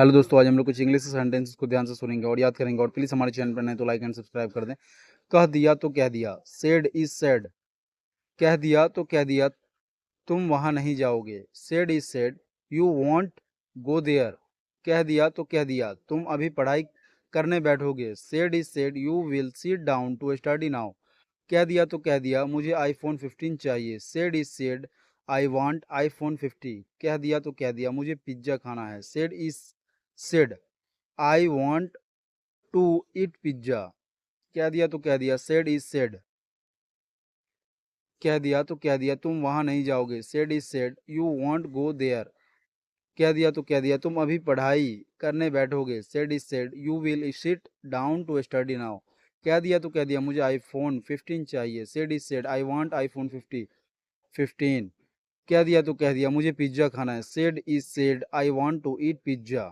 Hello दोस्तों, आज हम लोग कुछ इंग्लिश सेंटेंसेस को ध्यान से सुनेंगे और याद करेंगे। और प्लीज़ हमारे चैनल पर नए तो लाइक एंड सब्सक्राइब कर दें। कह दिया तो कह दिया, सेड इज सेड। कह दिया तो कह दिया, तुम वहां नहीं जाओगे। Said is said, you won't go there. कह दिया तो कह दिया, तुम अभी पढ़ाई करने बैठोगे। Said is said, you will sit down to study now. कह दिया तो कह दिया, मुझे आईफोन 15 चाहिए। Said is said, I want iPhone 50। कह दिया तो कह दिया, मुझे पिज्ज़ा खाना है। Said is said, I want to eat pizza. कह दिया तो कह दिया, सेड इज सेड। कह दिया तो कह दिया, तुम वहां नहीं जाओगे। Said is said, you won't go there. कह दिया तो कह दिया, तुम अभी पढ़ाई करने बैठोगे। Said is said, you will sit down to study now. कह दिया तो कह दिया, मुझे आईफोन 15 चाहिए। Said is said, I want iPhone 15। कह दिया तो कह दिया, मुझे पिज्ज़ा खाना है। Said is said, I want to eat pizza.